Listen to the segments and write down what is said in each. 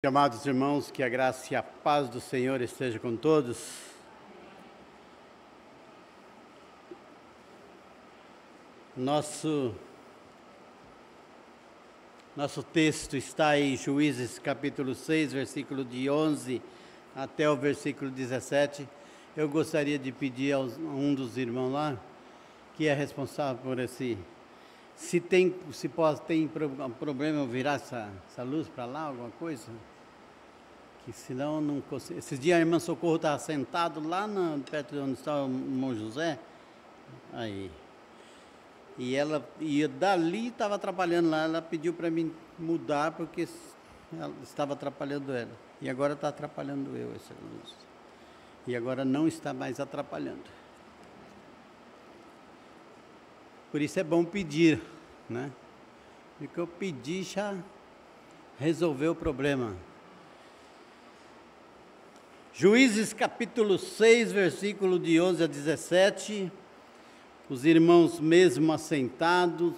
Amados irmãos, que a graça e a paz do Senhor esteja com todos. Nosso texto está em Juízes capítulo 6, versículo de 11 até o versículo 17. Eu gostaria de pedir a um dos irmãos lá, que é responsável por esse... Se tem problema eu virar essa luz para lá, alguma coisa? Que senão não consigo. Esses dias a irmã Socorro estava sentado lá perto de onde estava o irmão José. Aí. E dali estava atrapalhando lá. Ela pediu para mim mudar porque ela estava atrapalhando ela. E agora está atrapalhando eu essa luz. E agora não está mais atrapalhando. Por isso é bom pedir, né? Porque eu pedi já resolveu o problema. Juízes capítulo 6, versículo de 11 a 17. Os irmãos mesmo assentados,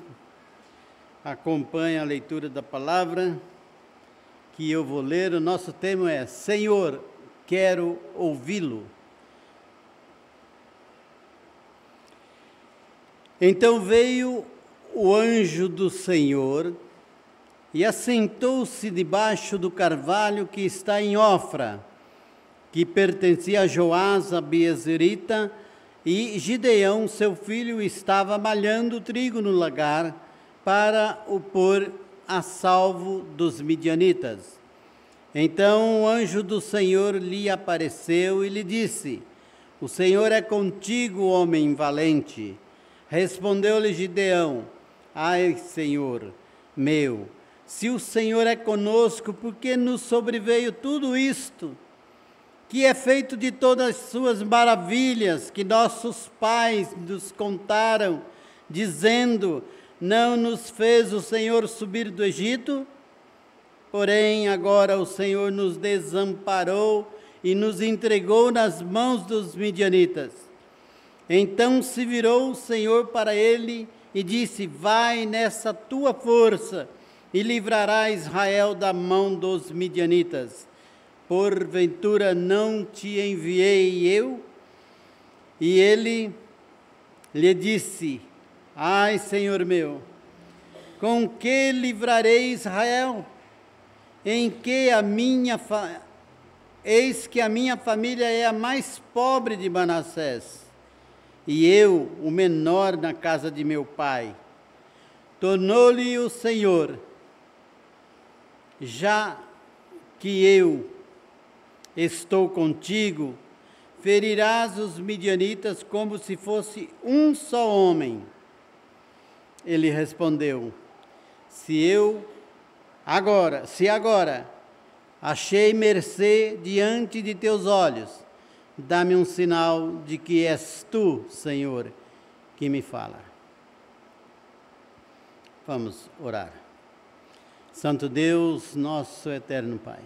acompanhem a leitura da palavra que eu vou ler. O nosso tema é: Senhor, quero ouvi-lo. Então veio o anjo do Senhor e assentou-se debaixo do carvalho que está em Ofra, que pertencia a Joás, a Biezerita, e Gideão, seu filho, estava malhando trigo no lagar para o pôr a salvo dos midianitas. Então o anjo do Senhor lhe apareceu e lhe disse: O Senhor é contigo, homem valente. Respondeu-lhe Gideão: Ai, Senhor meu, se o Senhor é conosco, por que nos sobreveio tudo isto? Que é feito de todas as suas maravilhas que nossos pais nos contaram, dizendo: Não nos fez o Senhor subir do Egito? Porém, agora o Senhor nos desamparou e nos entregou nas mãos dos midianitas. Então se virou o Senhor para ele e disse: Vai nessa tua força e livrará Israel da mão dos midianitas. Porventura não te enviei eu? E ele lhe disse: Ai, Senhor meu, com que livrarei Israel? Eis que a minha família é a mais pobre de Manassés, e eu, o menor na casa de meu pai. Tornou-lhe o Senhor: Já que eu estou contigo, ferirás os midianitas como se fosse um só homem. Ele respondeu: Se agora achei mercê diante de teus olhos, dá-me um sinal de que és tu, Senhor, que me fala. Vamos orar. Santo Deus, nosso eterno Pai,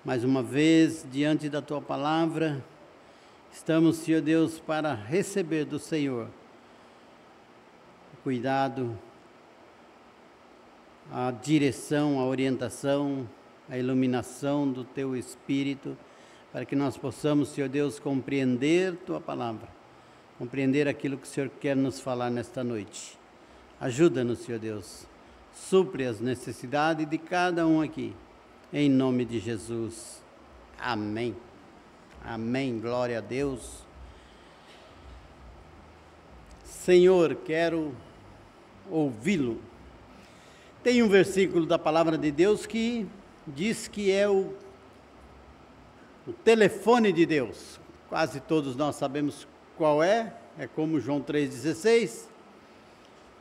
mais uma vez, diante da Tua Palavra, estamos, Senhor Deus, para receber do Senhor o cuidado, a direção, a orientação, a iluminação do Teu Espírito, para que nós possamos, Senhor Deus, compreender Tua Palavra, compreender aquilo que o Senhor quer nos falar nesta noite. Ajuda-nos, Senhor Deus, supre as necessidades de cada um aqui. Em nome de Jesus. Amém. Amém. Glória a Deus. Senhor, quero ouvi-lo. Tem um versículo da palavra de Deus que diz que é o telefone de Deus. Quase todos nós sabemos qual é como João 3,16.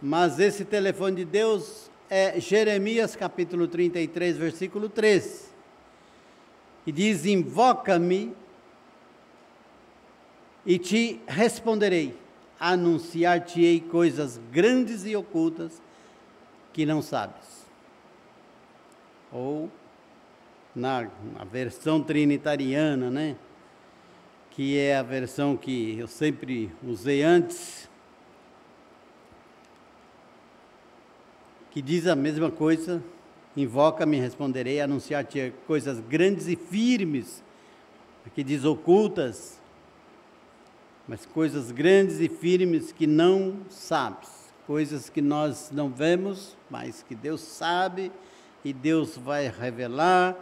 Mas esse telefone de Deus é Jeremias capítulo 33, versículo 13, e diz: Invoca-me e te responderei, anunciar-te-ei coisas grandes e ocultas que não sabes. Ou, na versão trinitariana, né, que é a versão que eu sempre usei antes, que diz a mesma coisa, Invoca-me e responderei, anunciar-te coisas grandes e firmes, aqui diz ocultas, mas coisas grandes e firmes que não sabes, coisas que nós não vemos, mas que Deus sabe, e Deus vai revelar.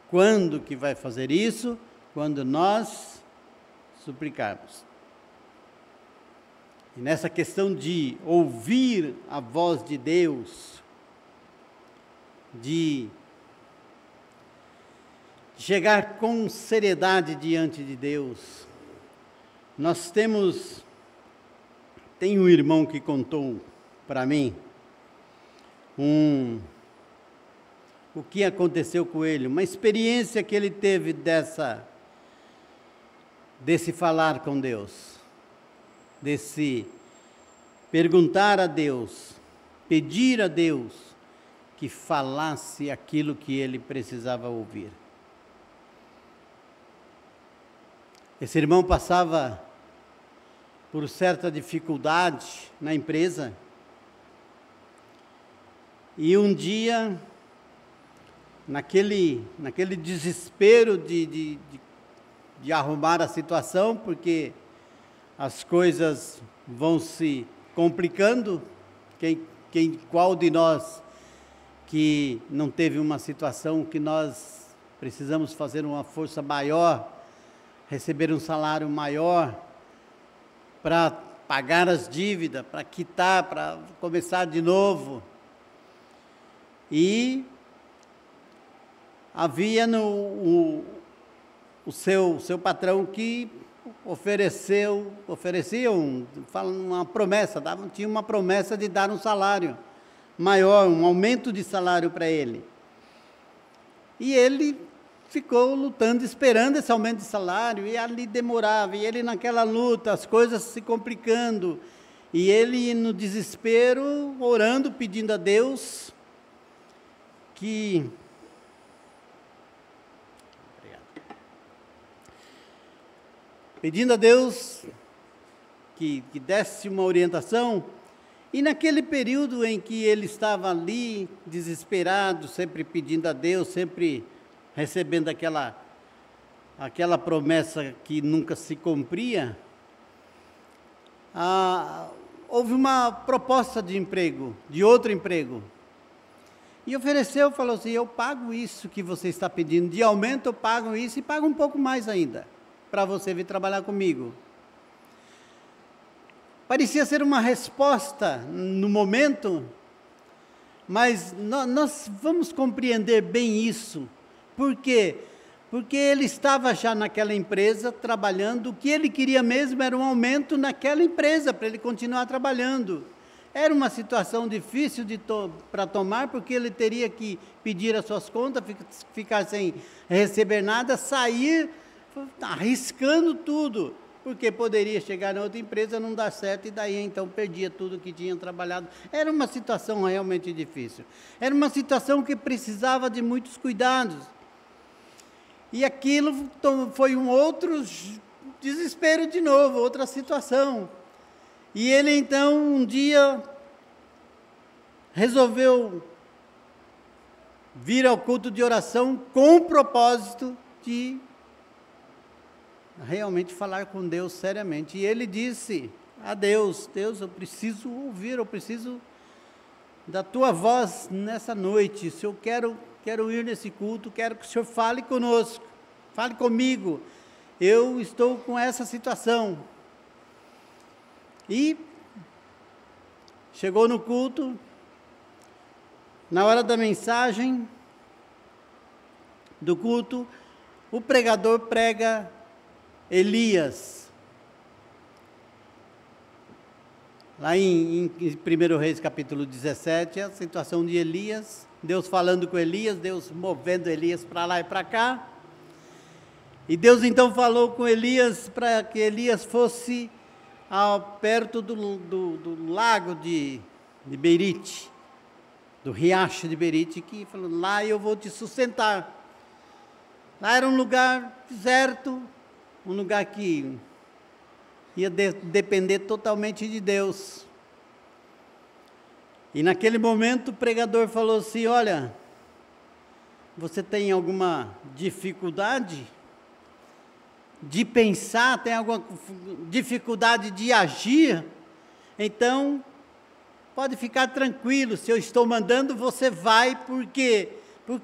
Quando que vai fazer isso? Quando nós suplicarmos. E nessa questão de ouvir a voz de Deus, de chegar com seriedade diante de Deus, nós tem um irmão que contou para mim o que aconteceu com ele, uma experiência que ele teve desse falar com Deus, desse perguntar a Deus, pedir a Deus que falasse aquilo que ele precisava ouvir. Esse irmão passava por certa dificuldade na empresa, e um dia, naquele desespero de arrumar a situação, porque as coisas vão se complicando, qual de nós que não teve uma situação que nós precisamos fazer uma força maior, receber um salário maior, para pagar as dívidas, para quitar, para começar de novo. E havia o seu patrão que oferecia uma promessa, tinha uma promessa de dar um salário maior, um aumento de salário para ele. E ele ficou lutando, esperando esse aumento de salário, e ali demorava, e ele naquela luta, as coisas se complicando, e ele no desespero, orando, pedindo a Deus que desse uma orientação. E naquele período em que ele estava ali, desesperado, sempre pedindo a Deus, sempre recebendo aquela promessa que nunca se cumpria, houve uma proposta de emprego, de outro emprego. E ofereceu, falou assim: eu pago isso que você está pedindo, de aumento eu pago isso e pago um pouco mais ainda, para você vir trabalhar comigo. Parecia ser uma resposta no momento, mas nós vamos compreender bem isso. Por quê? Porque ele estava já naquela empresa trabalhando, o que ele queria mesmo era um aumento naquela empresa, para ele continuar trabalhando. Era uma situação difícil para tomar, porque ele teria que pedir as suas contas, ficar sem receber nada, sair arriscando tudo, porque poderia chegar na outra empresa, não dar certo, e daí então perdia tudo que tinha trabalhado. Era uma situação realmente difícil. Era uma situação que precisava de muitos cuidados. E aquilo foi um outro desespero de novo, outra situação. E ele então um dia resolveu vir ao culto de oração com o propósito de realmente falar com Deus seriamente. E ele disse a Deus: Deus, eu preciso ouvir, eu preciso da tua voz nessa noite. Se eu quero ir nesse culto, quero que o Senhor fale conosco, fale comigo. Eu estou com essa situação. E chegou no culto, na hora da mensagem do culto, o pregador prega Elias. Lá em 1 Reis capítulo 17, a situação de Elias, Deus falando com Elias, Deus movendo Elias para lá e para cá. E Deus então falou com Elias para que Elias fosse perto do lago de Berite, do riacho de Berite, que falou: lá eu vou te sustentar. Lá era um lugar deserto, um lugar que ia depender totalmente de Deus. E naquele momento o pregador falou assim: olha, você tem alguma dificuldade de pensar, tem alguma dificuldade de agir, então pode ficar tranquilo, se eu estou mandando, você vai, porque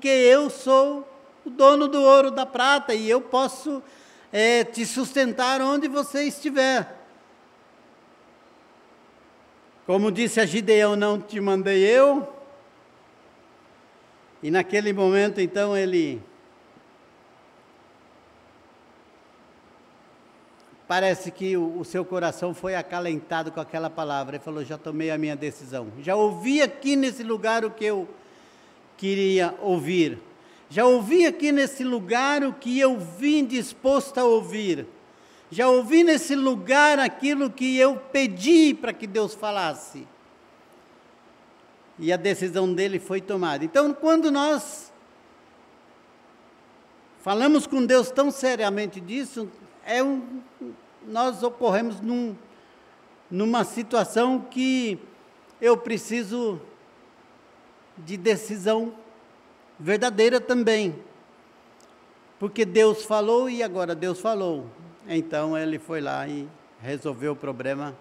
eu sou o dono do ouro, da prata, e eu posso te sustentar onde você estiver. Como disse a Gideão, não te mandei eu. E naquele momento, então, ele parece que o seu coração foi acalentado com aquela palavra. Ele falou, já tomei a minha decisão. Já ouvi aqui nesse lugar o que eu queria ouvir. Já ouvi aqui nesse lugar o que eu vim disposto a ouvir. Já ouvi nesse lugar aquilo que eu pedi para que Deus falasse. E a decisão dele foi tomada. Então, quando nós falamos com Deus tão seriamente disso, nós ocorremos numa situação que eu preciso de decisão verdadeira também. Porque Deus falou e agora Deus falou. Então ele foi lá e resolveu o problema,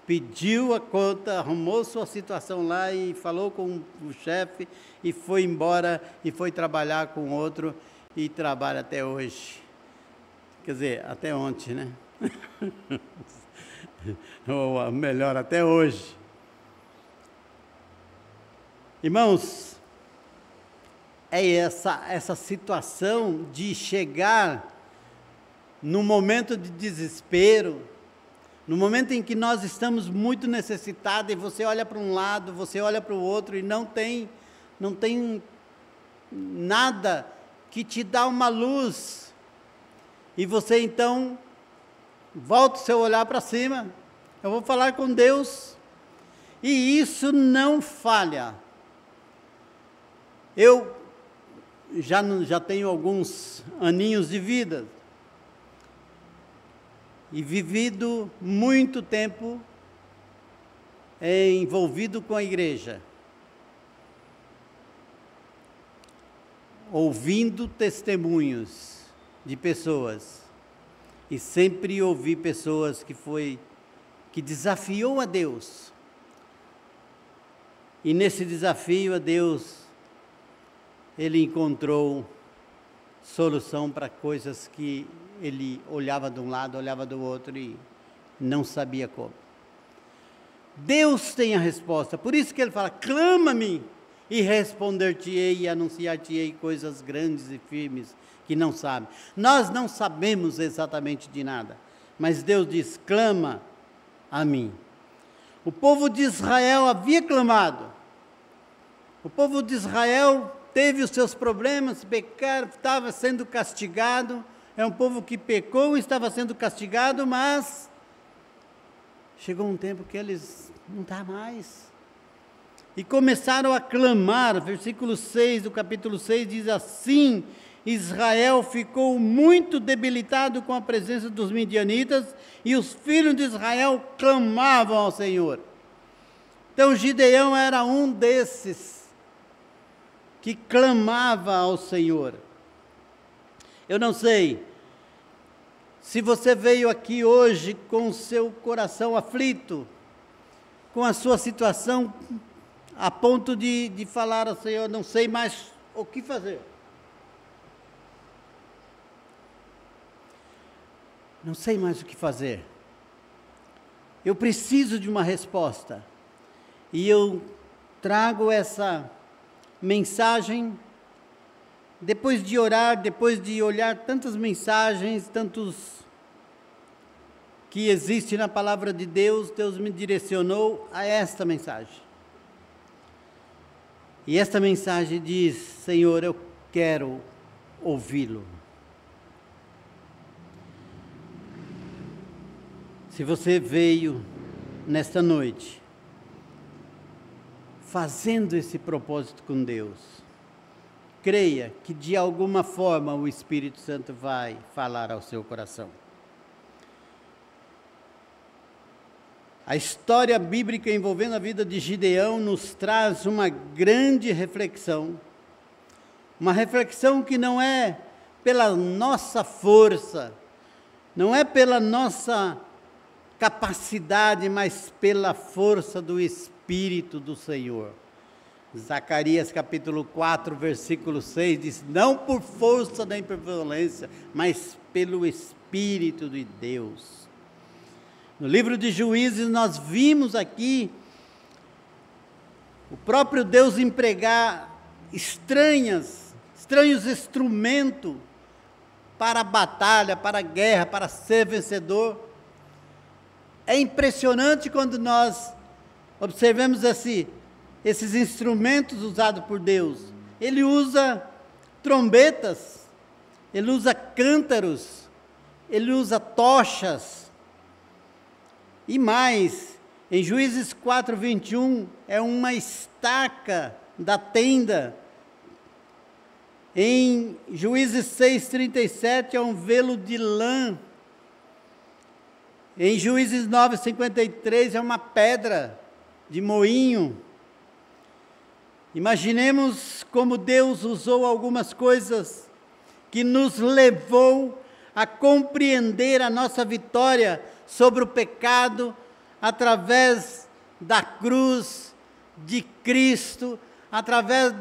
pediu a conta, arrumou sua situação lá e falou com o chefe e foi embora e foi trabalhar com outro e trabalha até hoje. Quer dizer, até ontem, né? Ou melhor, até hoje. Irmãos, é essa situação de chegar no momento de desespero, no momento em que nós estamos muito necessitados e você olha para um lado, você olha para o outro e não tem nada que te dá uma luz. E você então volta o seu olhar para cima. Eu vou falar com Deus. E isso não falha. Eu já tenho alguns aninhos de vida. E vivido muito tempo envolvido com a igreja. Ouvindo testemunhos de pessoas. E sempre ouvi pessoas que desafiou a Deus. E nesse desafio a Deus, ele encontrou solução para coisas que ele olhava de um lado, olhava do outro e não sabia como. Deus tem a resposta, por isso que ele fala, clama-me e responder-te-ei e anunciar-te-ei coisas grandes e firmes que não sabe. Nós não sabemos exatamente de nada, mas Deus diz, clama a mim. O povo de Israel havia clamado, o povo de Israel teve os seus problemas, pecaram, estava sendo castigado, é um povo que pecou e estava sendo castigado, mas chegou um tempo que eles não dá mais. E começaram a clamar, versículo 6 do capítulo 6 diz assim, Israel ficou muito debilitado com a presença dos midianitas e os filhos de Israel clamavam ao Senhor. Então Gideão era um desses que clamava ao Senhor. Eu não sei se você veio aqui hoje com o seu coração aflito, com a sua situação a ponto de falar ao Senhor, não sei mais o que fazer. Não sei mais o que fazer. Eu preciso de uma resposta. E eu trago essa mensagem, depois de orar, depois de olhar tantas mensagens, tantos que existem na palavra de Deus, Deus me direcionou a esta mensagem. E esta mensagem diz, Senhor, eu quero ouvi-lo. Se você veio nesta noite fazendo esse propósito com Deus, creia que de alguma forma o Espírito Santo vai falar ao seu coração. A história bíblica envolvendo a vida de Gideão nos traz uma grande reflexão, Uma reflexão que não é pela nossa força, não é pela nossa capacidade, mas pela força do Espírito do Senhor. Zacarias capítulo 4, versículo 6 diz: não por força da violência, mas pelo Espírito de Deus. No livro de Juízes nós vimos aqui o próprio Deus empregar estranhos instrumentos para a batalha, para a guerra, para ser vencedor. É impressionante quando nós observamos esses instrumentos usados por Deus. Ele usa trombetas, ele usa cântaros, ele usa tochas. E mais, em Juízes 4, 21, é uma estaca da tenda. Em Juízes 6, 37, é um velo de lã. Em Juízes 9, 53, é uma pedra de moinho. Imaginemos como Deus usou algumas coisas que nos levou a compreender a nossa vitória sobre o pecado através da cruz de Cristo, através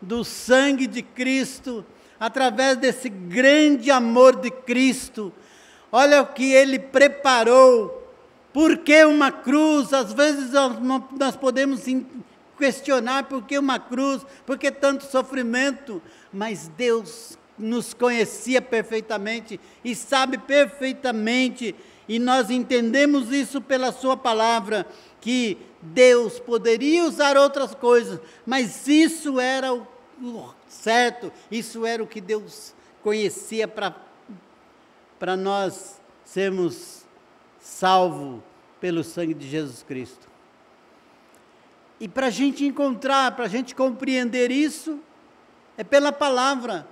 do sangue de Cristo, através desse grande amor de Cristo. Olha o que Ele preparou. Por que uma cruz? Às vezes nós podemos questionar por que uma cruz, por que tanto sofrimento, mas Deus nos conhecia perfeitamente e sabe perfeitamente, e nós entendemos isso pela sua palavra, que Deus poderia usar outras coisas, mas isso era o certo, isso era o que Deus conhecia para nós sermos salvos pelo sangue de Jesus Cristo. E para a gente encontrar, para a gente compreender isso, é pela palavra.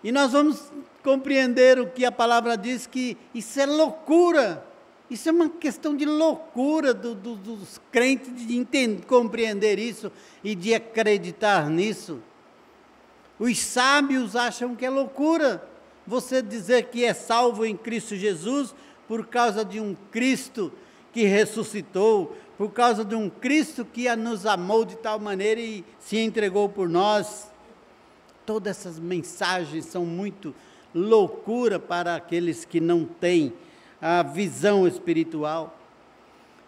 E nós vamos compreender o que a palavra diz, que isso é loucura. Isso é uma questão de loucura dos crentes de compreender isso e de acreditar nisso. Os sábios acham que é loucura você dizer que é salvo em Cristo Jesus por causa de um Cristo que ressuscitou, por causa de um Cristo que nos amou de tal maneira e se entregou por nós. Todas essas mensagens são muito loucura para aqueles que não têm a visão espiritual.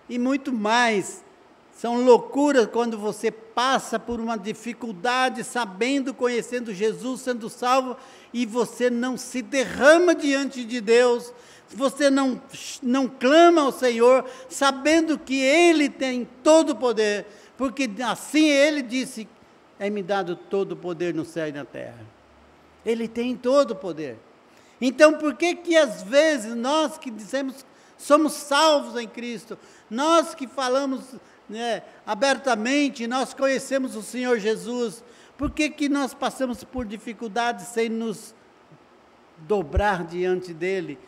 E muito mais, são loucuras quando você passa por uma dificuldade, sabendo, conhecendo Jesus, sendo salvo, e você não se derrama diante de Deus, você não clama ao Senhor, sabendo que Ele tem todo o poder, porque assim Ele disse: é-me dado todo o poder no céu e na terra. Ele tem todo o poder. Então, por que às vezes nós que dizemos somos salvos em Cristo, nós que falamos abertamente, nós conhecemos o Senhor Jesus, por que nós passamos por dificuldades sem nos dobrar diante dEle,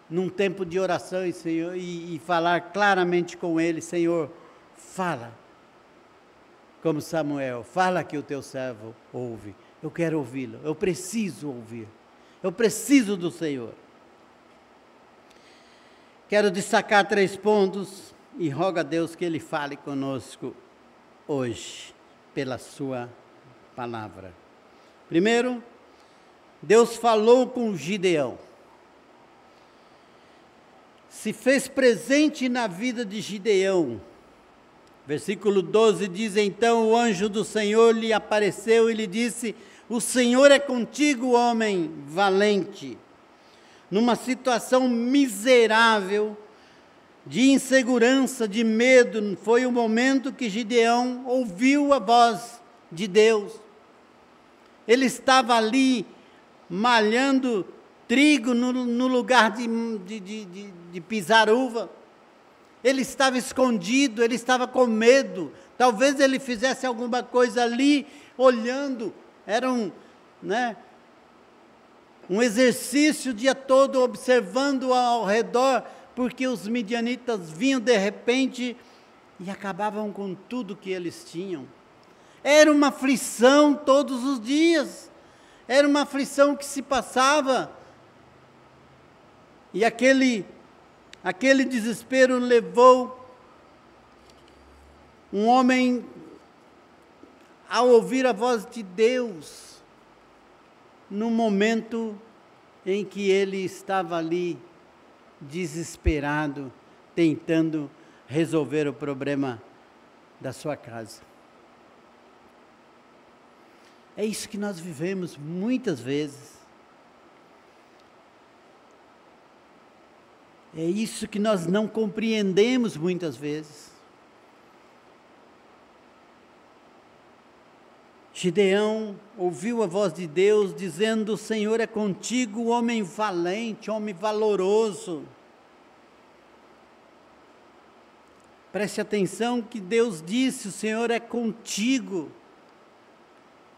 num tempo de oração, Senhor, e falar claramente com Ele: Senhor, fala, como Samuel, fala que o teu servo ouve, eu quero ouvi-lo, eu preciso ouvir, eu preciso do Senhor. Quero destacar 3 pontos e rogo a Deus que Ele fale conosco hoje, pela sua palavra. Primeiro, Deus falou com Gideão, se fez presente na vida de Gideão. Versículo 12 diz: então o anjo do Senhor lhe apareceu e lhe disse: o Senhor é contigo, homem valente. Numa situação miserável, de insegurança, de medo, foi o momento que Gideão ouviu a voz de Deus. Ele estava ali malhando trigo no lugar de pisar uva. Ele estava escondido, ele estava com medo. Talvez ele fizesse alguma coisa ali, olhando. Era um exercício o dia todo, observando ao redor, porque os midianitas vinham de repente e acabavam com tudo que eles tinham. Era uma aflição todos os dias. era uma aflição que se passava. E aquele desespero levou um homem a ouvir a voz de Deus, no momento em que ele estava ali, desesperado, tentando resolver o problema da sua casa. É isso que nós vivemos muitas vezes. É isso que nós não compreendemos muitas vezes. Gideão ouviu a voz de Deus dizendo: o Senhor é contigo, homem valente, homem valoroso. Preste atenção que Deus disse: o Senhor é contigo,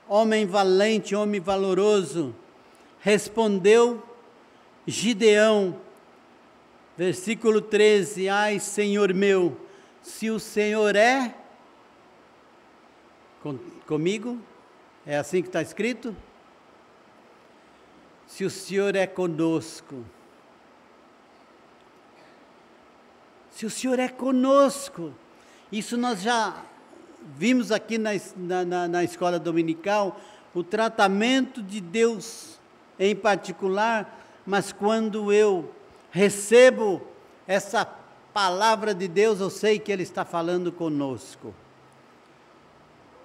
homem valente, homem valoroso. Respondeu Gideão, versículo 13: ai, Senhor meu, se o Senhor é comigo, é assim que está escrito? Se o Senhor é conosco, se o Senhor é conosco, isso nós já vimos aqui na escola dominical, o tratamento de Deus em particular, mas quando eu recebo essa palavra de Deus, eu sei que Ele está falando conosco.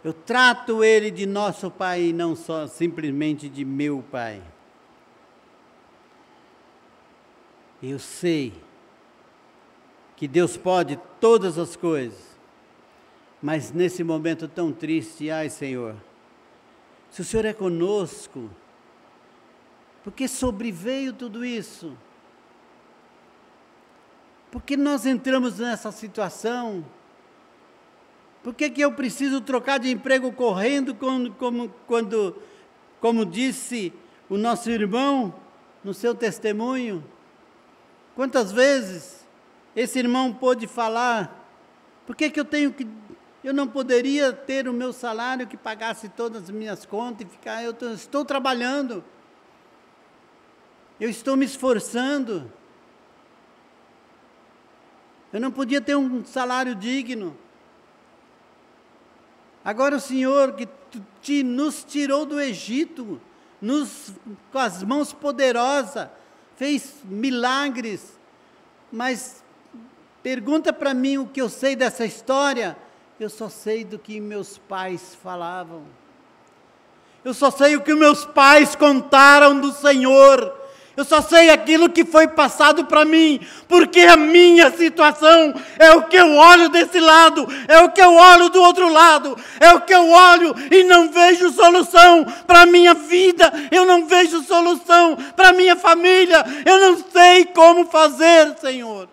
Eu trato Ele de nosso Pai e não só simplesmente de meu Pai. Eu sei que Deus pode todas as coisas, mas nesse momento tão triste, ai, Senhor, se o Senhor é conosco, por que sobreveio tudo isso? Por que nós entramos nessa situação? Por que eu preciso trocar de emprego correndo, como disse o nosso irmão no seu testemunho? Quantas vezes esse irmão pôde falar: por que eu não poderia ter o meu salário que pagasse todas as minhas contas e ficar, eu estou trabalhando, eu estou me esforçando, eu não podia ter um salário digno. Agora o Senhor que nos tirou do Egito, com as mãos poderosas, fez milagres, mas pergunta para mim o que eu sei dessa história, eu só sei do que meus pais falavam, eu só sei o que meus pais contaram do Senhor, eu só sei aquilo que foi passado para mim, porque a minha situação é o que eu olho desse lado, é o que eu olho do outro lado, é o que eu olho e não vejo solução para a minha vida, eu não vejo solução para a minha família, eu não sei como fazer, Senhor.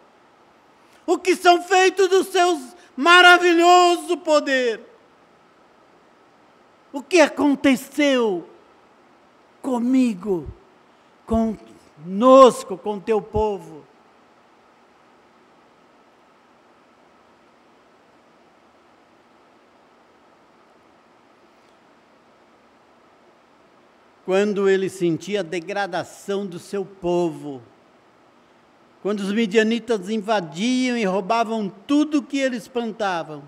O que são feitos dos seus maravilhoso poder? O que aconteceu comigo, conosco, com teu povo? Quando ele sentia a degradação do seu povo, quando os midianitas invadiam e roubavam tudo que eles plantavam,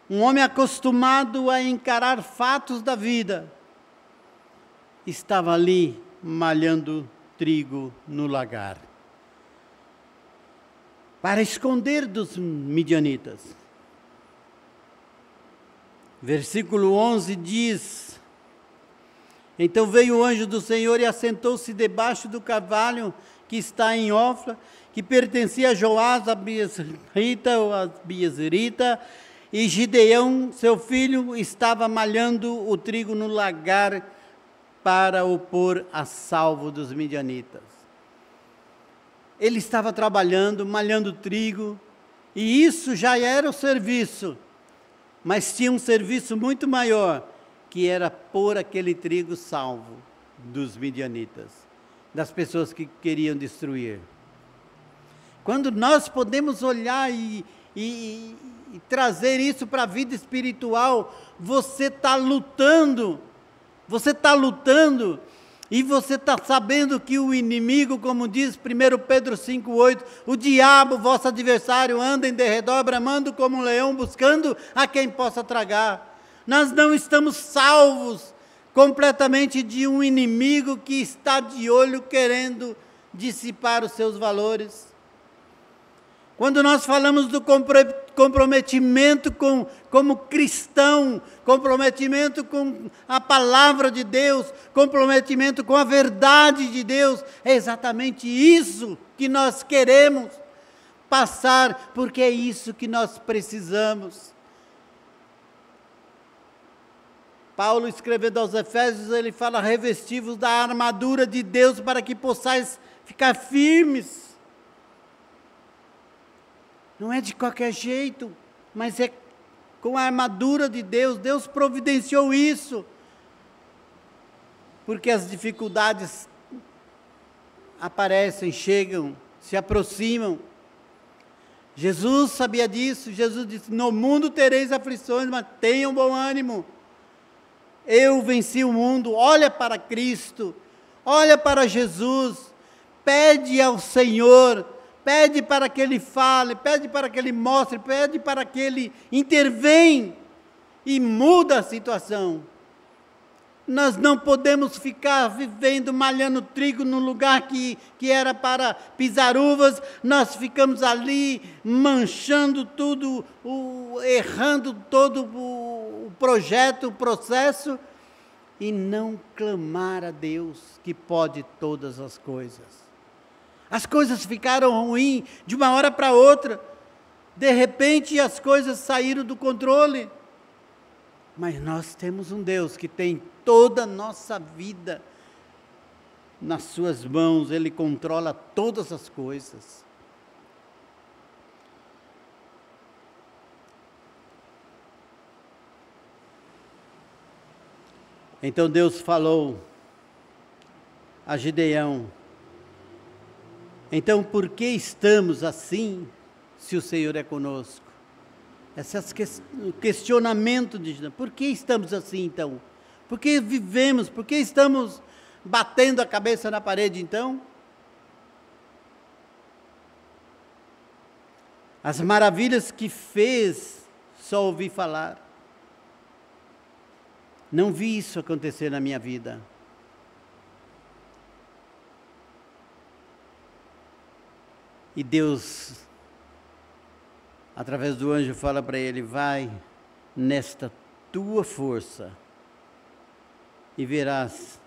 um homem acostumado a encarar fatos da vida, estava ali malhando trigo no lagar, para esconder dos midianitas. Versículo 11 diz: então veio o anjo do Senhor e assentou-se debaixo do carvalho que está em Ofra, que pertencia a Joás, a Biezerita, e Gideão, seu filho, estava malhando o trigo no lagar para o pôr a salvo dos midianitas. Ele estava trabalhando, malhando trigo, e isso já era o serviço, mas tinha um serviço muito maior, que era pôr aquele trigo salvo dos midianitas, das pessoas que queriam destruir. Quando nós podemos olhar e trazer isso para a vida espiritual, você está lutando Você está lutando e você está sabendo que o inimigo, como diz 1 Pedro 5,8, o diabo, vosso adversário, anda em derredor, bramando como um leão, buscando a quem possa tragar. Nós não estamos salvos completamente de um inimigo que está de olho querendo dissipar os seus valores. Quando nós falamos do comprometimento como cristão, comprometimento com a palavra de Deus, comprometimento com a verdade de Deus, é exatamente isso que nós queremos passar, porque é isso que nós precisamos. Paulo, escrevendo aos Efésios, ele fala: revesti-vos da armadura de Deus para que possais ficar firmes. Não é de qualquer jeito, mas é com a armadura de Deus. Deus providenciou isso, porque as dificuldades aparecem, chegam, se aproximam. Jesus sabia disso. Jesus disse: no mundo tereis aflições, mas tenham bom ânimo. Eu venci o mundo. Olha para Cristo, olha para Jesus, pede ao Senhor, pede para que Ele fale, pede para que Ele mostre, pede para que Ele intervenha e muda a situação. Nós não podemos ficar vivendo, malhando trigo no lugar que era para pisar uvas. Nós ficamos ali manchando tudo, errando todo o projeto, o processo, e não clamar a Deus que pode todas as coisas. As coisas ficaram ruins de uma hora para outra. De repente as coisas saíram do controle. Mas nós temos um Deus que tem toda a nossa vida nas suas mãos. Ele controla todas as coisas. Então Deus falou a Gideão: então por que estamos assim, se o Senhor é conosco? Esse é o questionamento de Gideão. Por que estamos assim então? Por que vivemos? Por que estamos batendo a cabeça na parede então? As maravilhas que fez, só ouvi falar. Não vi isso acontecer na minha vida. E Deus, através do anjo, fala para ele: vai nesta tua força e verás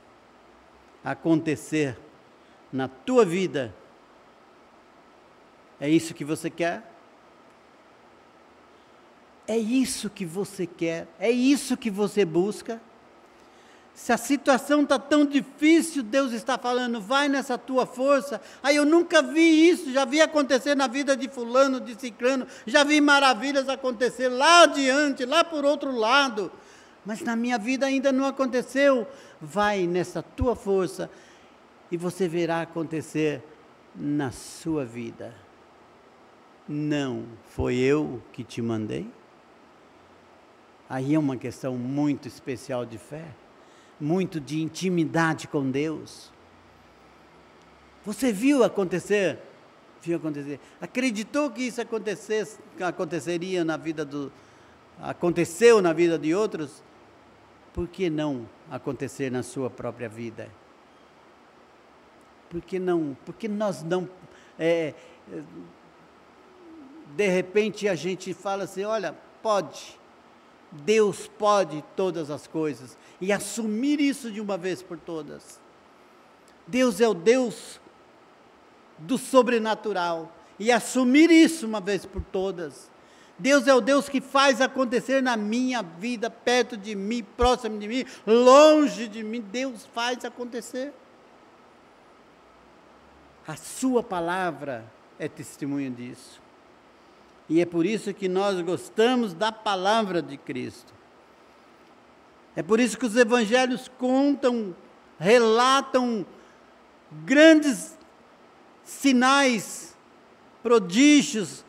acontecer na tua vida. É isso que você quer? É isso que você quer? É isso que você busca? Se a situação está tão difícil, Deus está falando: vai nessa tua força. Aí eu nunca vi isso, já vi acontecer na vida de fulano, de ciclano, já vi maravilhas acontecer lá adiante, lá por outro lado, mas na minha vida ainda não aconteceu. Vai nessa tua força e você verá acontecer na sua vida. Não foi eu que te mandei? Aí é uma questão muito especial de fé, muito de intimidade com Deus. Você viu acontecer? Viu acontecer. Acreditou que isso aconteceria na vida aconteceu na vida de outros? Por que não acontecer na sua própria vida? Por que não? Porque nós não... de repente a gente fala assim: olha, pode... Deus pode todas as coisas, e assumir isso de uma vez por todas. Deus é o Deus do sobrenatural, e assumir isso uma vez por todas. Deus é o Deus que faz acontecer na minha vida, perto de mim, próximo de mim, longe de mim. Deus faz acontecer. A sua palavra é testemunho disso. E é por isso que nós gostamos da palavra de Cristo. É por isso que os evangelhos contam, relatam grandes sinais, prodígios,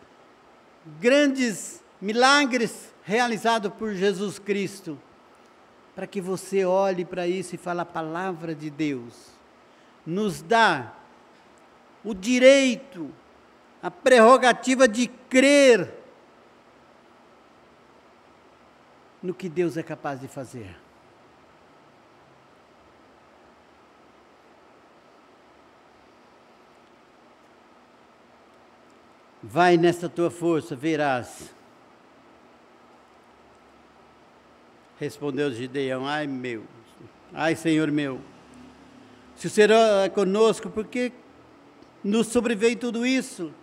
grandes milagres realizados por Jesus Cristo. para que você olhe para isso e fale: a palavra de Deus nos dá o direito, a prerrogativa de crer no que Deus é capaz de fazer. Vai nesta tua força, verás. Respondeu Gideão: ai Senhor meu, se o Senhor é conosco, por que nos sobreveio tudo isso?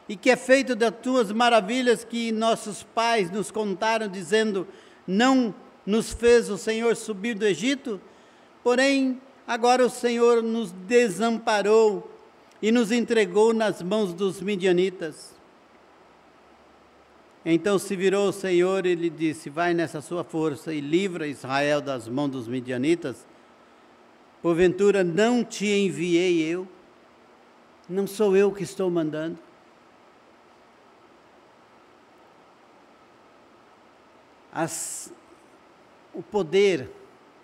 E que é feito das tuas maravilhas que nossos pais nos contaram, dizendo: não nos fez o Senhor subir do Egito? Porém, agora o Senhor nos desamparou e nos entregou nas mãos dos midianitas. Então se virou o Senhor e lhe disse: vai nessa sua força e livra Israel das mãos dos midianitas. Porventura não te enviei eu? Não sou eu que estou mandando? O poder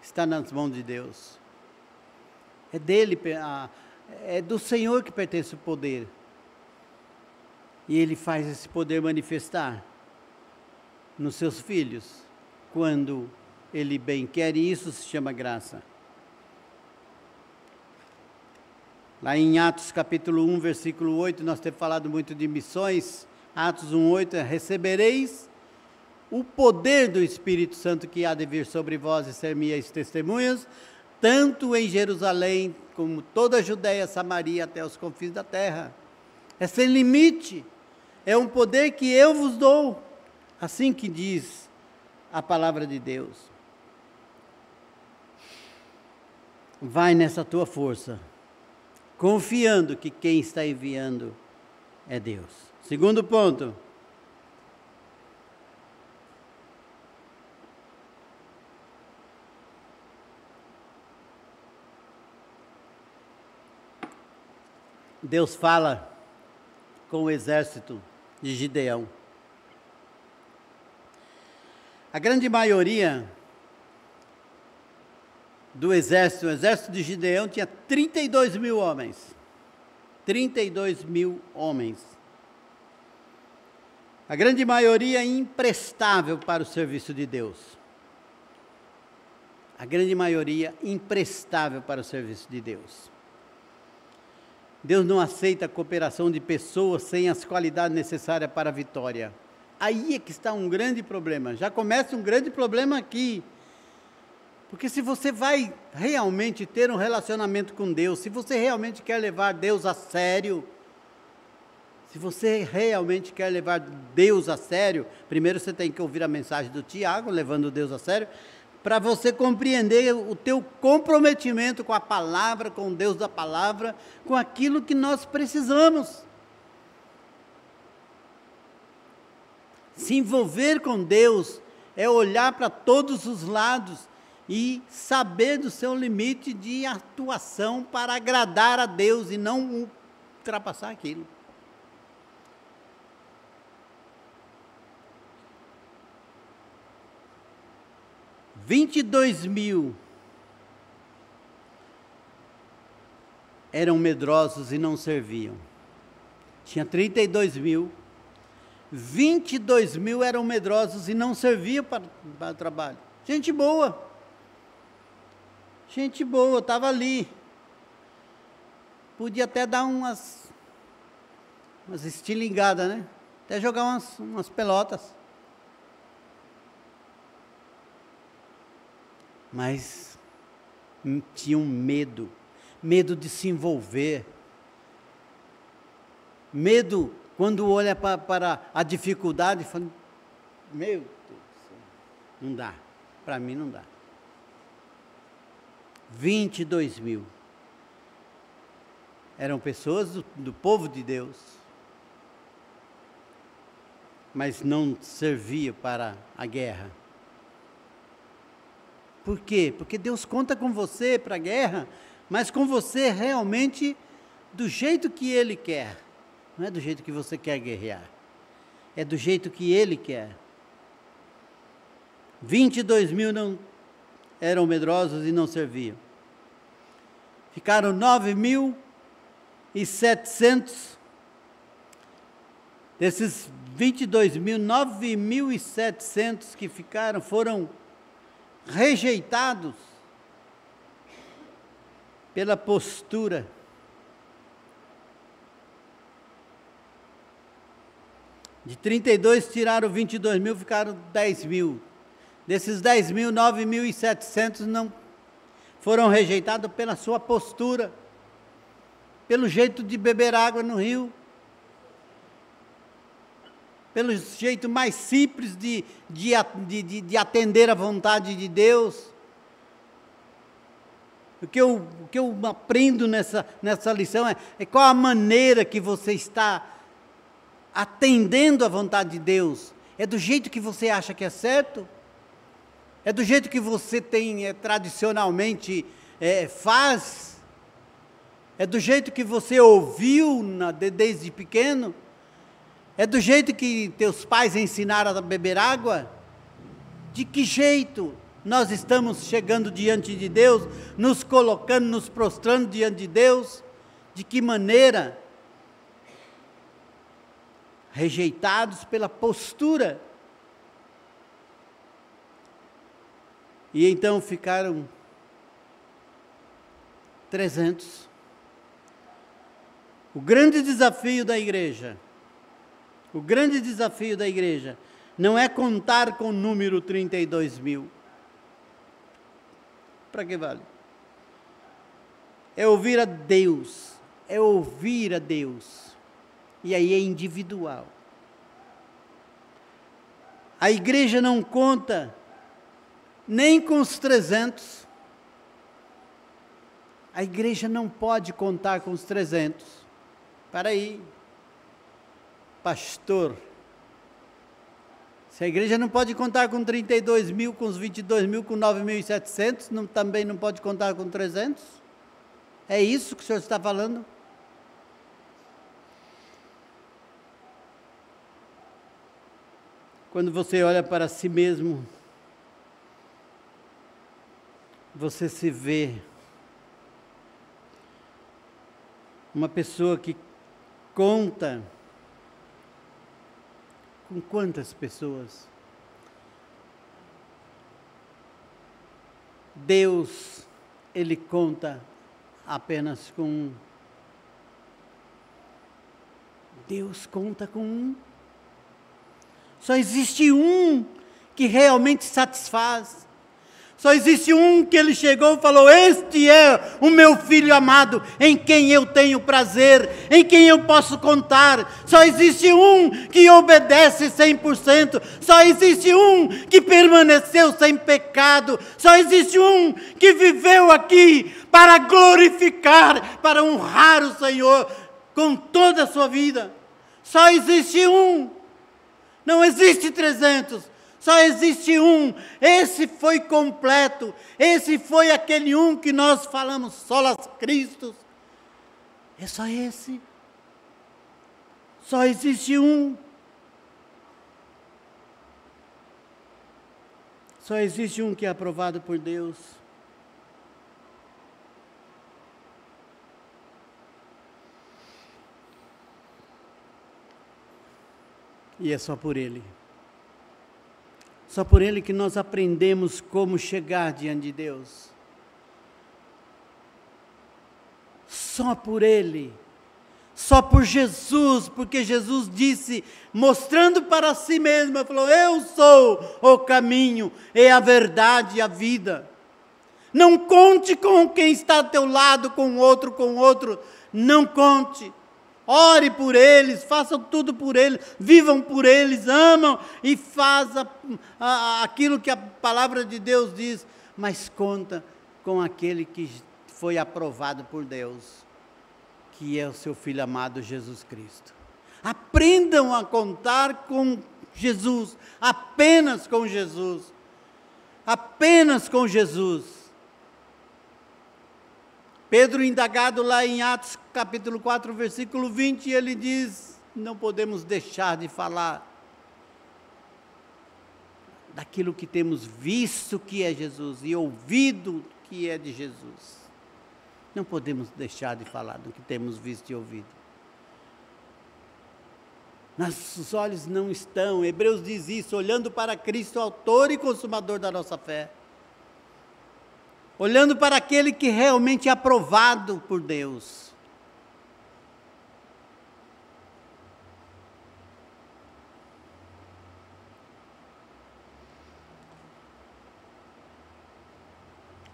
está nas mãos de Deus. É dele, é do Senhor que pertence o poder. E Ele faz esse poder manifestar nos seus filhos, quando Ele bem quer, e isso se chama graça. Lá em Atos capítulo 1, versículo 8, nós temos falado muito de missões. Atos 1, 8, recebereis o poder do Espírito Santo que há de vir sobre vós e ser minhas testemunhas, tanto em Jerusalém, como toda a Judéia, Samaria, até os confins da terra. É sem limite, é um poder que eu vos dou, assim que diz a palavra de Deus. Vai nessa tua força, confiando que quem está enviando é Deus. Segundo ponto, Deus fala com o exército de Gideão. A grande maioria do exército, o exército de Gideão tinha 32 mil homens. 32 mil homens. A grande maioria imprestável para o serviço de Deus. A grande maioria imprestável para o serviço de Deus. Deus não aceita a cooperação de pessoas sem as qualidades necessárias para a vitória. Aí é que está um grande problema. Já começa um grande problema aqui. Porque se você vai realmente ter um relacionamento com Deus, se você realmente quer levar Deus a sério, se você realmente quer levar Deus a sério, primeiro você tem que ouvir a mensagem do Tiago, levando Deus a sério, para você compreender o teu comprometimento com a palavra, com o Deus da palavra, com aquilo que nós precisamos. Se envolver com Deus é olhar para todos os lados e saber do seu limite de atuação para agradar a Deus e não ultrapassar aquilo. – 22 mil eram medrosos e não serviam. Tinha 32 mil. 22 mil eram medrosos e não serviam para o trabalho. Gente boa. Gente boa, estava ali. Podia até dar umas estilingadas, né? Até jogar umas pelotas. Mas tinham medo de se envolver, medo quando olha para a dificuldade e fala: meu Deus do céu, não dá, para mim não dá. 22 mil eram pessoas do povo de Deus, mas não serviam para a guerra. Por quê? Porque Deus conta com você para a guerra, mas com você realmente do jeito que Ele quer. Não é do jeito que você quer guerrear. É do jeito que Ele quer. 22 mil não eram medrosos e não serviam. Ficaram 9.700. Desses 22 mil, 9.700 que ficaram foram rejeitados pela postura. De 32 tiraram 22 mil, ficaram 10 mil. Desses 10 mil, 9.700 não foram rejeitados pela sua postura, pelo jeito de beber água no rio, pelo jeito mais simples de atender à vontade de Deus. O que eu aprendo nessa lição é qual a maneira que você está atendendo à vontade de Deus. É do jeito que você acha que é certo? É do jeito que você tradicionalmente faz? É do jeito que você ouviu desde pequeno? É do jeito que teus pais ensinaram a beber água? De que jeito nós estamos chegando diante de Deus, nos colocando, nos prostrando diante de Deus? De que maneira? Rejeitados pela postura. E então ficaram 300. O grande desafio da igreja não é contar com o número 32 mil. Para que vale? É ouvir a Deus. E aí é individual. A igreja não conta nem com os 300. A igreja não pode contar com os 300. Para aí, pastor. Se a igreja não pode contar com 32 mil, com os 22 mil, com 9.700, também não pode contar com 300? É isso que o senhor está falando? Quando você olha para si mesmo, você se vê uma pessoa que conta com quantas pessoas? Deus, Ele conta apenas com um. Deus conta com um. Só existe um que realmente satisfaz. Só existe um que Ele chegou e falou: este é o meu filho amado, em quem eu tenho prazer, em quem eu posso contar. Só existe um que obedece 100%. Só existe um que permaneceu sem pecado. Só existe um que viveu aqui para glorificar, para honrar o Senhor com toda a sua vida. Só existe um. Não existe 300. Só existe um. Esse foi completo. Esse foi aquele um que nós falamos, solas Cristo. É só esse. Só existe um. Só existe um que é aprovado por Deus. E é só por Ele. Só por Ele que nós aprendemos como chegar diante de Deus. Só por Ele. Só por Jesus, porque Jesus disse, mostrando para si mesmo, Ele falou: eu sou o caminho, e a verdade e a vida. Não conte com quem está ao teu lado, com outro. Não conte. Ore por eles, façam tudo por eles, vivam por eles, amam e façam aquilo que a palavra de Deus diz, mas conta com aquele que foi aprovado por Deus, que é o seu Filho amado Jesus Cristo. Aprendam a contar com Jesus, apenas com Jesus, apenas com Jesus. Pedro, indagado lá em Atos capítulo 4, versículo 20, ele diz, não podemos deixar de falar daquilo que temos visto que é Jesus e ouvido que é de Jesus. Não podemos deixar de falar do que temos visto e ouvido. Nossos olhos não estão, Hebreus diz isso, olhando para Cristo, autor e consumador da nossa fé. Olhando para aquele que realmente é aprovado por Deus.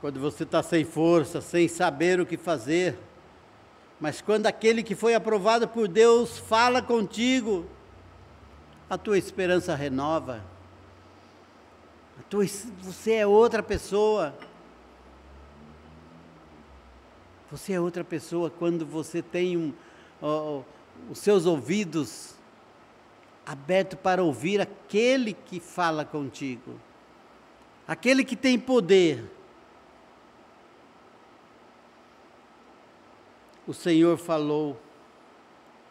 Quando você está sem força, sem saber o que fazer, mas quando aquele que foi aprovado por Deus fala contigo, a tua esperança renova. Você é outra pessoa. Você é outra pessoa quando você tem os seus ouvidos abertos para ouvir aquele que fala contigo, aquele que tem poder. O Senhor falou,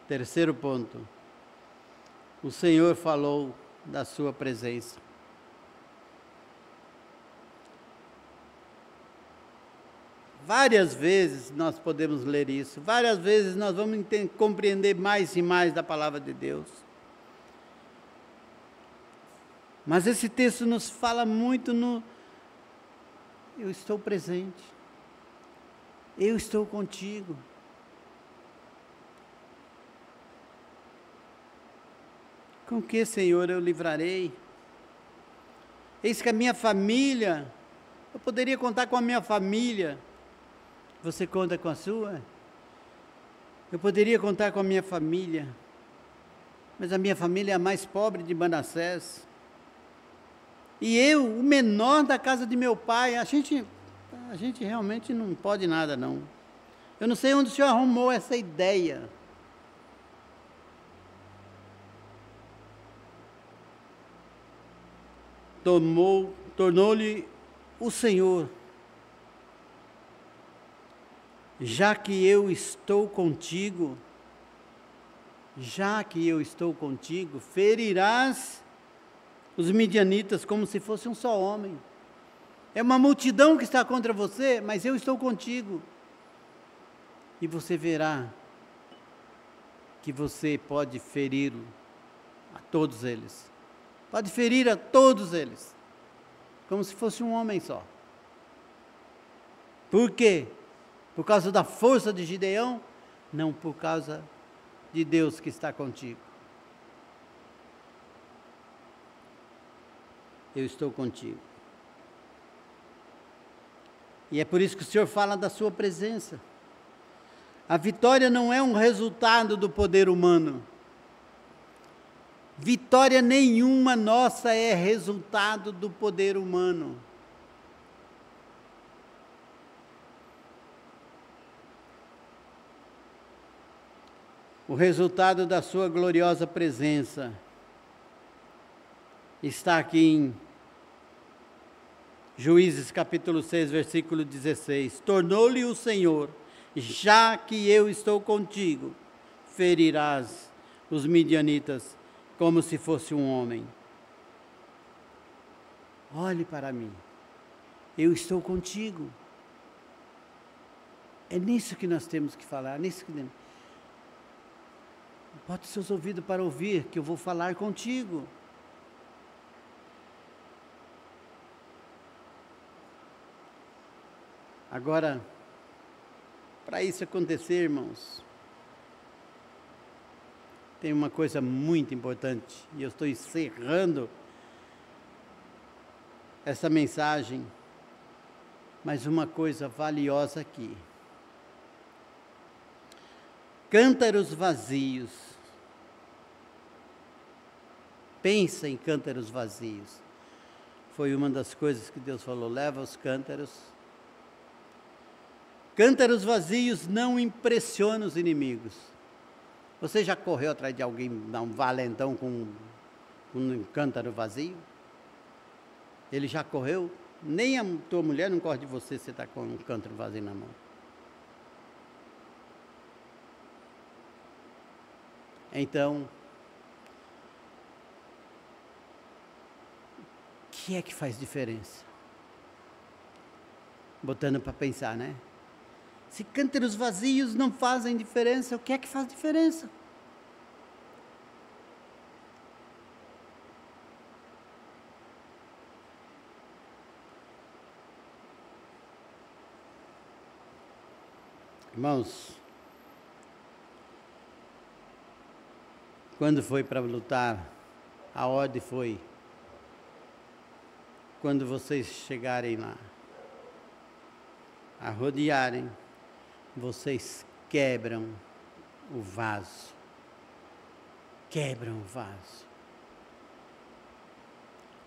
terceiro ponto, o Senhor falou da sua presença. Várias vezes nós podemos ler isso, várias vezes nós vamos compreender mais e mais da palavra de Deus. Mas esse texto nos fala muito eu estou presente, eu estou contigo. Com que, Senhor, eu livrarei? Eis que a minha família, eu poderia contar com a minha família. Você conta com a sua? Eu poderia contar com a minha família, mas a minha família é a mais pobre de Manassés. E eu, o menor da casa de meu pai, a gente realmente não pode nada, não. Eu não sei onde o Senhor arrumou essa ideia. Tornou-lhe o Senhor, já que eu estou contigo, ferirás os midianitas como se fosse um só homem. É uma multidão que está contra você, mas eu estou contigo. E você verá que você pode ferir a todos eles. Pode ferir a todos eles, como se fosse um homem só. Por quê? Por causa da força de Gideão? Não, por causa de Deus que está contigo. Eu estou contigo. E é por isso que o Senhor fala da sua presença. A vitória não é um resultado do poder humano. Vitória nenhuma nossa é resultado do poder humano. O resultado da sua gloriosa presença está aqui em Juízes capítulo 6, versículo 16. Tornou-lhe o Senhor, já que eu estou contigo, ferirás os midianitas como se fosse um homem. Olhe para mim, eu estou contigo. É nisso que nós temos que falar, bote seus ouvidos para ouvir, que eu vou falar contigo. Agora, para isso acontecer, irmãos, tem uma coisa muito importante, e eu estou encerrando essa mensagem, mas uma coisa valiosa aqui. Cântaros vazios. Pensa em cântaros vazios. Foi uma das coisas que Deus falou, leva os cântaros. Cântaros vazios não impressionam os inimigos. Você já correu atrás de alguém, dar um valentão com um cântaro vazio? Ele já correu? Nem a tua mulher não corre de você se está com um cântaro vazio na mão. Então, que é que faz diferença? Botando para pensar, né? Se cântaros vazios não fazem diferença, o que é que faz diferença? Irmãos, quando foi para lutar, a ordem foi: quando vocês chegarem lá, a rodearem, vocês quebram o vaso. Quebram o vaso.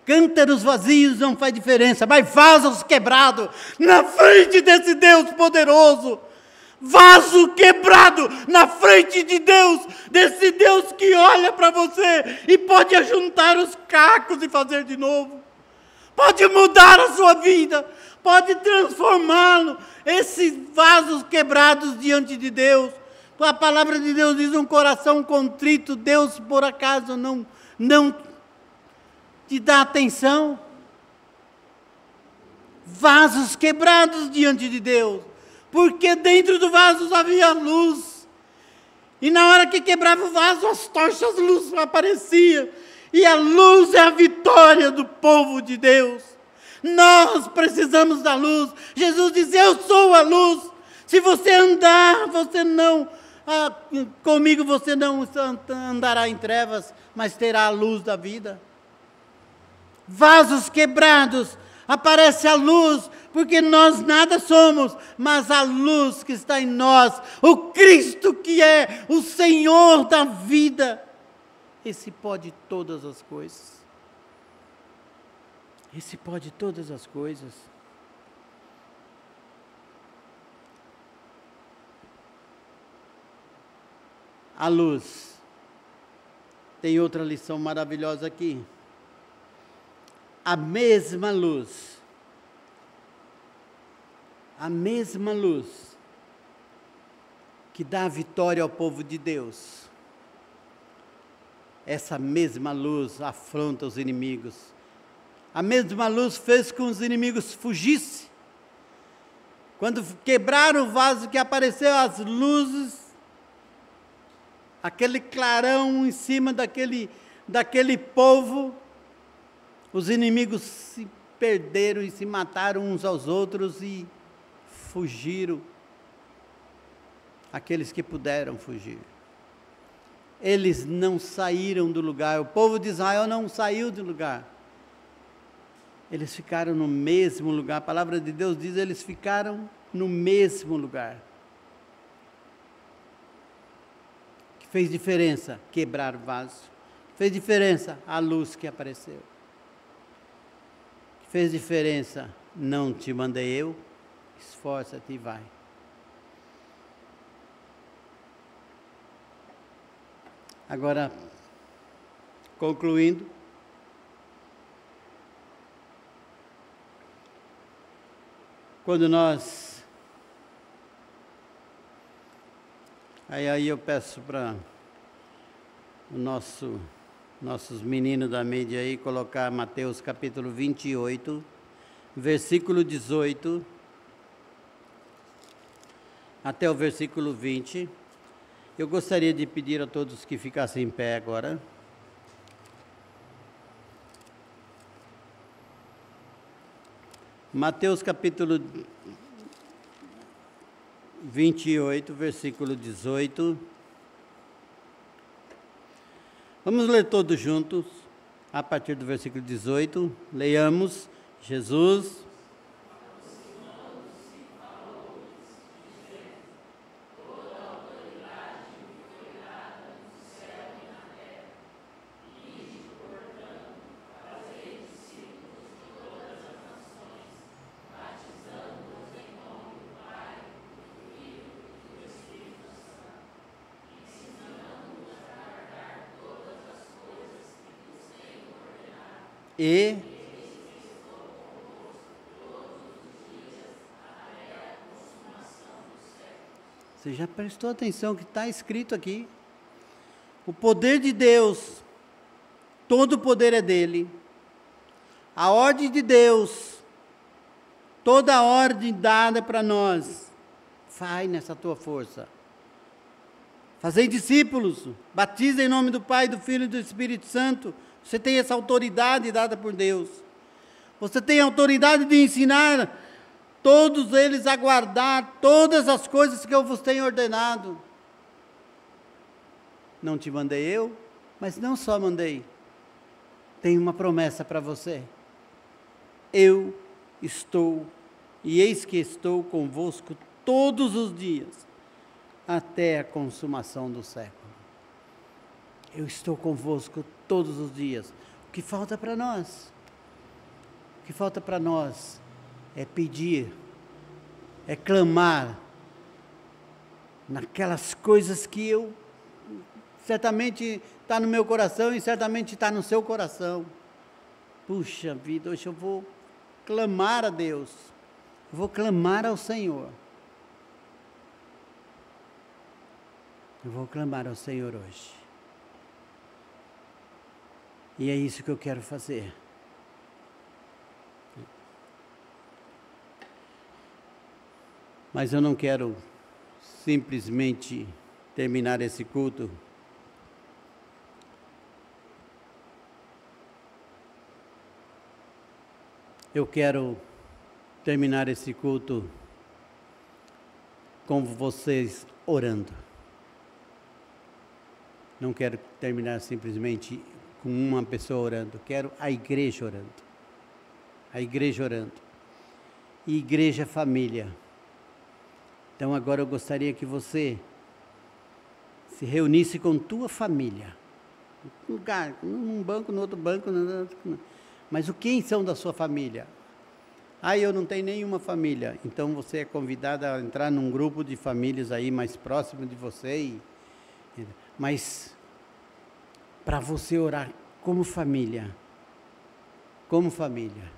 Cântaros vazios não faz diferença, mas vasos quebrados na frente desse Deus poderoso. Vaso quebrado na frente de Deus, desse Deus que olha para você e pode ajuntar os cacos e fazer de novo. Pode mudar a sua vida, pode transformá-lo. Esses vasos quebrados diante de Deus. A palavra de Deus diz: um coração contrito, Deus por acaso não te dá atenção? Vasos quebrados diante de Deus. Porque dentro do vaso havia luz. E na hora que quebrava o vaso, as tochas, luz aparecia. E a luz é a vitória do povo de Deus. Nós precisamos da luz. Jesus diz: eu sou a luz. Se você andar, você não... comigo você não andará em trevas, mas terá a luz da vida. Vasos quebrados, aparece a luz, porque nós nada somos, mas a luz que está em nós, o Cristo que é o Senhor da vida, esse pode todas as coisas. Esse pode todas as coisas. A luz. Tem outra lição maravilhosa aqui. A mesma luz que dá a vitória ao povo de Deus, essa mesma luz afronta os inimigos. A mesma luz fez com que os inimigos fugissem. Quando quebraram o vaso, que apareceu as luzes, aquele clarão em cima daquele povo, os inimigos se perderam e se mataram uns aos outros e fugiram. Aqueles que puderam fugir. Eles não saíram do lugar. O povo de Israel não saiu do lugar. Eles ficaram no mesmo lugar. A palavra de Deus diz: eles ficaram no mesmo lugar. O que fez diferença? Quebrar o vaso. O que fez diferença? A luz que apareceu. O que fez diferença? Não te mandei eu, esforça-te e vai. Agora, concluindo, quando nós... Aí eu peço para nossos meninos da mídia aí colocar Mateus capítulo 28, versículo 18, até o versículo 20. Eu gostaria de pedir a todos que ficassem em pé agora. Mateus capítulo 28, versículo 18. Vamos ler todos juntos, a partir do versículo 18. Leiamos. Jesus... E você já prestou atenção que está escrito aqui? O poder de Deus, todo o poder é dele. A ordem de Deus, toda a ordem dada para nós, vai nessa tua força. Fazei discípulos, batiza em nome do Pai, do Filho e do Espírito Santo. Você tem essa autoridade dada por Deus. Você tem a autoridade de ensinar todos eles a guardar todas as coisas que eu vos tenho ordenado. Não te mandei eu, mas não só mandei. Tenho uma promessa para você. Eu estou, e eis que estou convosco todos os dias, até a consumação do século. Eu estou convosco todos os dias. O que falta para nós? O que falta para nós é pedir, é clamar naquelas coisas que eu certamente está no meu coração e certamente está no seu coração. Puxa vida, hoje eu vou clamar a Deus, eu vou clamar ao Senhor. Eu vou clamar ao Senhor hoje. E é isso que eu quero fazer. Mas eu não quero simplesmente terminar esse culto eu quero terminar esse culto com vocês orando. Não quero terminar simplesmente com uma pessoa orando, quero a igreja orando. A igreja orando. E igreja família. Então agora eu gostaria que você se reunisse com tua família. Num lugar, num banco, no outro banco, mas quem são da sua família? Eu não tenho nenhuma família. Então você é convidado a entrar num grupo de famílias aí mais próximo de você. Mas para você orar como família. Como família.